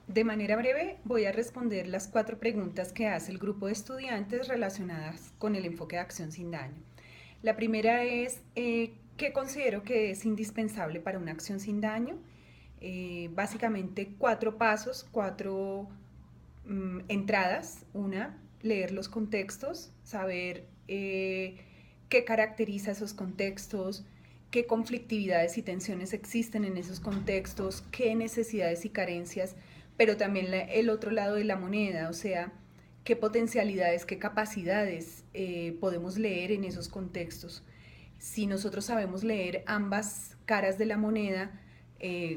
De manera breve, voy a responder las 4 preguntas que hace el grupo de estudiantes relacionadas con el enfoque de acción sin daño. La primera es, ¿qué considero que es indispensable para una acción sin daño? Básicamente 4 pasos, 4 entradas. Una, leer los contextos, saber qué caracteriza esos contextos, qué conflictividades y tensiones existen en esos contextos, qué necesidades y carencias, pero también el otro lado de la moneda, o sea, qué potencialidades, qué capacidades podemos leer en esos contextos. Si nosotros sabemos leer ambas caras de la moneda,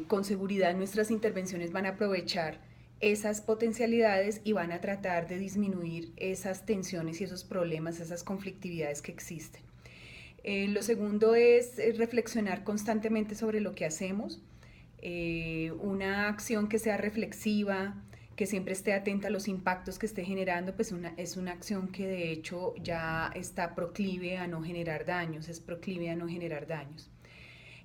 con seguridad nuestras intervenciones van a aprovechar esas potencialidades y van a tratar de disminuir esas tensiones y esos problemas, esas conflictividades que existen. Lo segundo es reflexionar constantemente sobre lo que hacemos, una acción que sea reflexiva, que siempre esté atenta a los impactos que esté generando, pues es una acción que de hecho ya está proclive a no generar daños, es proclive a no generar daños.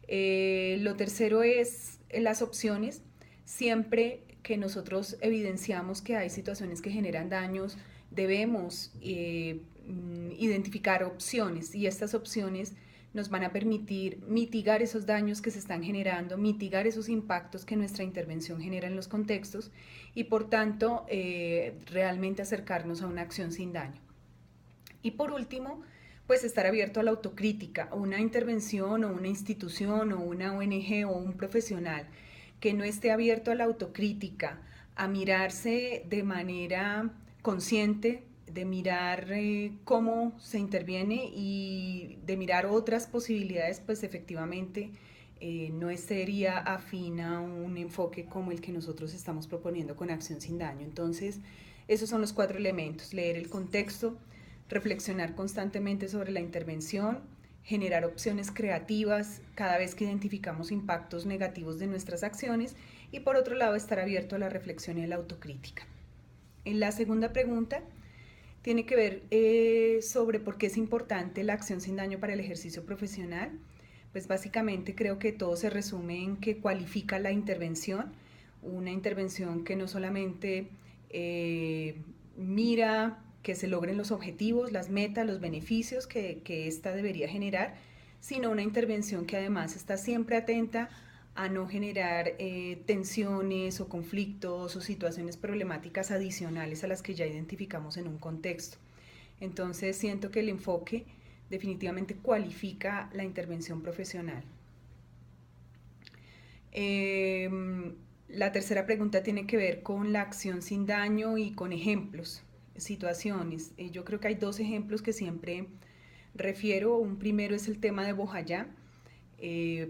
Lo tercero es las opciones. Siempre que nosotros evidenciamos que hay situaciones que generan daños, debemos identificar opciones y estas opciones nos van a permitir mitigar esos daños que se están generando, mitigar esos impactos que nuestra intervención genera en los contextos y por tanto realmente acercarnos a una acción sin daño. Y por último, pues estar abierto a la autocrítica. Una intervención o una institución o una ONG o un profesional que no esté abierto a la autocrítica, a mirarse de manera consciente, de mirar cómo se interviene y de mirar otras posibilidades, pues efectivamente no sería afín a un enfoque como el que nosotros estamos proponiendo con Acción Sin Daño. Entonces, esos son los 4 elementos: leer el contexto, reflexionar constantemente sobre la intervención, generar opciones creativas cada vez que identificamos impactos negativos de nuestras acciones y por otro lado estar abierto a la reflexión y a la autocrítica. En la segunda pregunta tiene que ver sobre por qué es importante la acción sin daño para el ejercicio profesional. Pues básicamente creo que todo se resume en que cualifica la intervención, una intervención que no solamente mira que se logren los objetivos, las metas, los beneficios que ésta debería generar, sino una intervención que además está siempre atenta a no generar tensiones o conflictos o situaciones problemáticas adicionales a las que ya identificamos en un contexto. Entonces siento que el enfoque definitivamente cualifica la intervención profesional. La tercera pregunta tiene que ver con la acción sin daño y con ejemplos, situaciones. Yo creo que hay 2 ejemplos que siempre refiero. Un primero es el tema de Bojayá.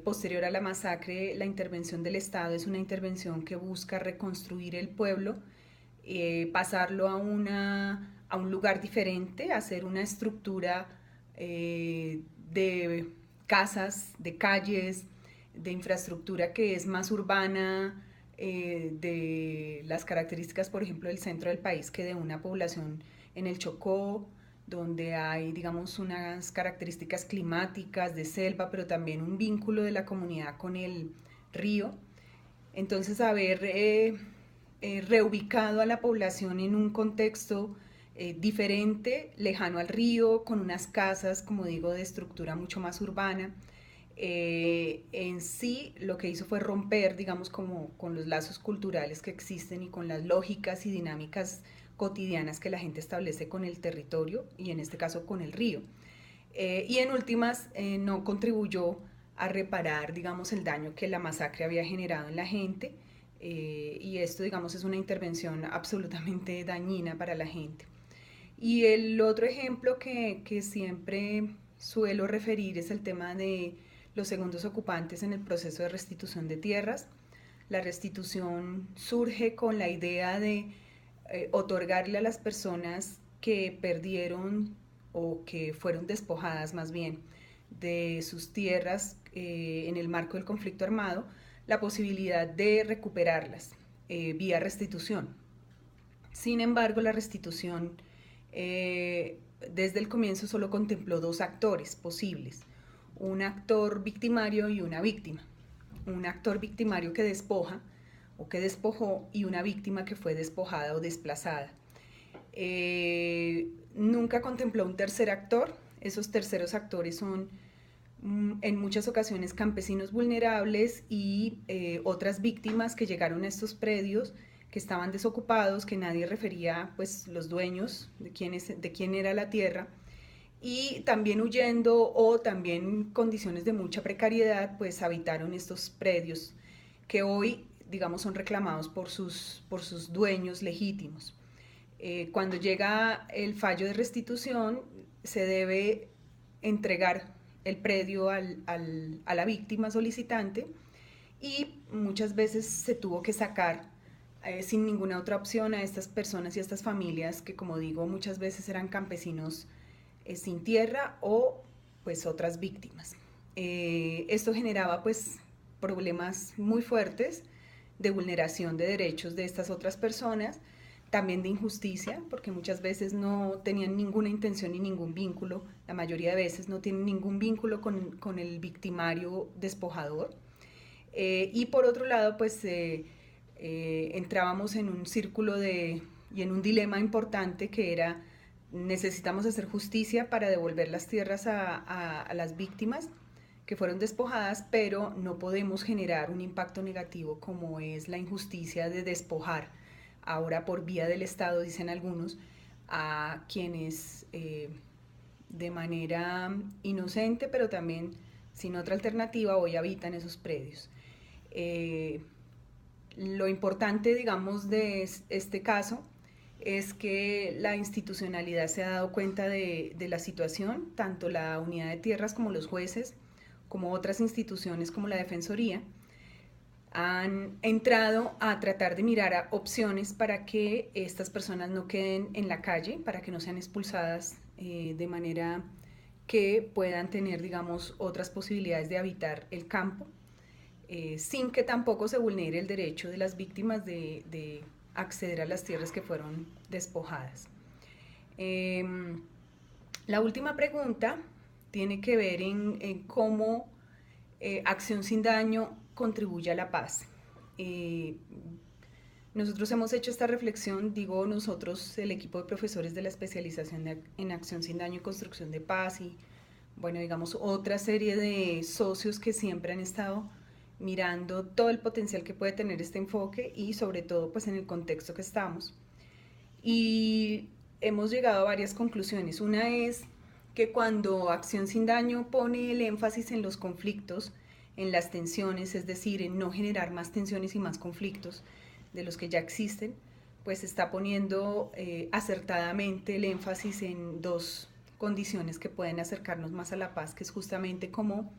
Posterior a la masacre, la intervención del Estado es una intervención que busca reconstruir el pueblo, pasarlo a un lugar diferente, hacer una estructura de casas, de calles, de infraestructura que es más urbana, de las características, por ejemplo, del centro del país que de una población en el Chocó, donde hay, digamos, unas características climáticas de selva, pero también un vínculo de la comunidad con el río. Entonces, haber reubicado a la población en un contexto diferente, lejano al río, con unas casas, como digo, de estructura mucho más urbana, en sí lo que hizo fue romper, digamos, como con los lazos culturales que existen y con las lógicas y dinámicas cotidianas que la gente establece con el territorio y en este caso con el río. Y en últimas no contribuyó a reparar, digamos, el daño que la masacre había generado en la gente, y esto, digamos, es una intervención absolutamente dañina para la gente. Y el otro ejemplo que siempre suelo referir es el tema de los segundos ocupantes en el proceso de restitución de tierras. La restitución surge con la idea de otorgarle a las personas que perdieron o que fueron despojadas más bien de sus tierras en el marco del conflicto armado, la posibilidad de recuperarlas vía restitución. Sin embargo, la restitución desde el comienzo solo contempló 2 actores posibles: un actor victimario y una víctima. Un actor victimario que despoja, o que despojó y una víctima que fue despojada o desplazada. Nunca contempló un tercer actor. Esos terceros actores son en muchas ocasiones campesinos vulnerables y otras víctimas que llegaron a estos predios que estaban desocupados, que nadie refería, pues los dueños de quién era la tierra, y también huyendo o también en condiciones de mucha precariedad, pues habitaron estos predios que hoy, digamos, son reclamados por sus dueños legítimos. Cuando llega el fallo de restitución, se debe entregar el predio a la víctima solicitante y muchas veces se tuvo que sacar sin ninguna otra opción a estas personas y a estas familias que, como digo, muchas veces eran campesinos sin tierra o pues otras víctimas. Esto generaba pues problemas muy fuertes de vulneración de derechos de estas otras personas, también de injusticia, porque muchas veces no tenían ninguna intención ni ningún vínculo, la mayoría de veces no tienen ningún vínculo con el victimario despojador. Y por otro lado, pues entrábamos en un círculo y en un dilema importante que era: necesitamos hacer justicia para devolver las tierras a las víctimas que fueron despojadas, pero no podemos generar un impacto negativo como es la injusticia de despojar, ahora por vía del Estado, dicen algunos, a quienes de manera inocente, pero también sin otra alternativa, hoy habitan esos predios. Lo importante, digamos, de este caso es que la institucionalidad se ha dado cuenta de la situación, tanto la unidad de tierras como los jueces, como otras instituciones como la Defensoría, han entrado a tratar de mirar a opciones para que estas personas no queden en la calle, para que no sean expulsadas, de manera que puedan tener, digamos, otras posibilidades de habitar el campo, sin que tampoco se vulnere el derecho de las víctimas de acceder a las tierras que fueron despojadas. La última pregunta tiene que ver en cómo Acción Sin Daño contribuye a la paz. Nosotros hemos hecho esta reflexión, digo nosotros, el equipo de profesores de la especialización en Acción Sin Daño y Construcción de Paz, y bueno, digamos, otra serie de socios que siempre han estado mirando todo el potencial que puede tener este enfoque y sobre todo pues en el contexto que estamos. Y hemos llegado a varias conclusiones. Una es que cuando Acción Sin Daño pone el énfasis en los conflictos, en las tensiones, es decir, en no generar más tensiones y más conflictos de los que ya existen, pues está poniendo acertadamente el énfasis en dos condiciones que pueden acercarnos más a la paz, que es justamente cómo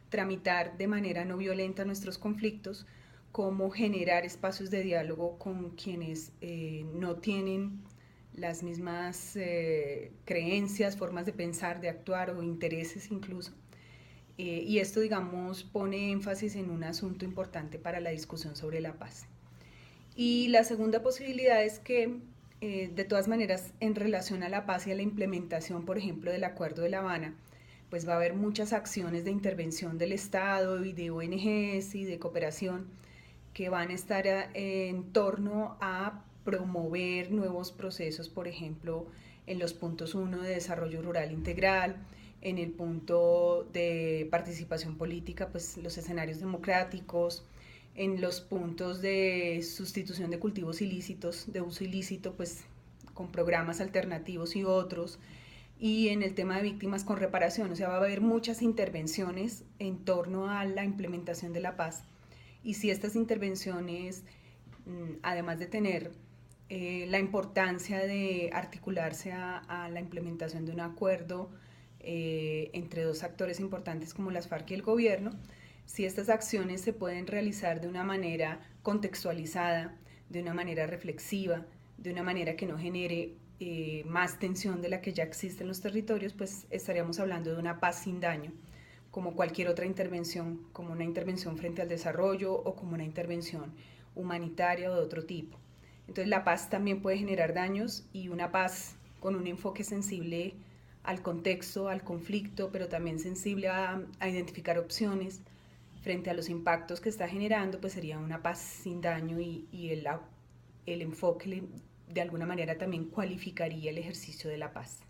tramitar de manera no violenta nuestros conflictos, cómo generar espacios de diálogo con quienes no tienen las mismas creencias, formas de pensar, de actuar o intereses incluso. Y esto, digamos, pone énfasis en un asunto importante para la discusión sobre la paz. Y la segunda posibilidad es que, de todas maneras, en relación a la paz y a la implementación, por ejemplo, del Acuerdo de La Habana, pues va a haber muchas acciones de intervención del Estado y de ONGs y de cooperación que van a estar en torno a promover nuevos procesos, por ejemplo, en los puntos 1 de desarrollo rural integral, en el punto de participación política, pues los escenarios democráticos, en los puntos de sustitución de cultivos ilícitos, de uso ilícito, pues con programas alternativos y otros, y en el tema de víctimas con reparación. O sea, va a haber muchas intervenciones en torno a la implementación de la paz. Y si estas intervenciones, además de tener la importancia de articularse a la implementación de un acuerdo entre dos actores importantes como las FARC y el gobierno, si estas acciones se pueden realizar de una manera contextualizada, de una manera reflexiva, de una manera que no genere más tensión de la que ya existe en los territorios, pues estaríamos hablando de una paz sin daño, como cualquier otra intervención, como una intervención frente al desarrollo o como una intervención humanitaria o de otro tipo. Entonces la paz también puede generar daños, y una paz con un enfoque sensible al contexto, al conflicto, pero también sensible a identificar opciones frente a los impactos que está generando, pues sería una paz sin daño y el enfoque de alguna manera también cualificaría el ejercicio de la paz.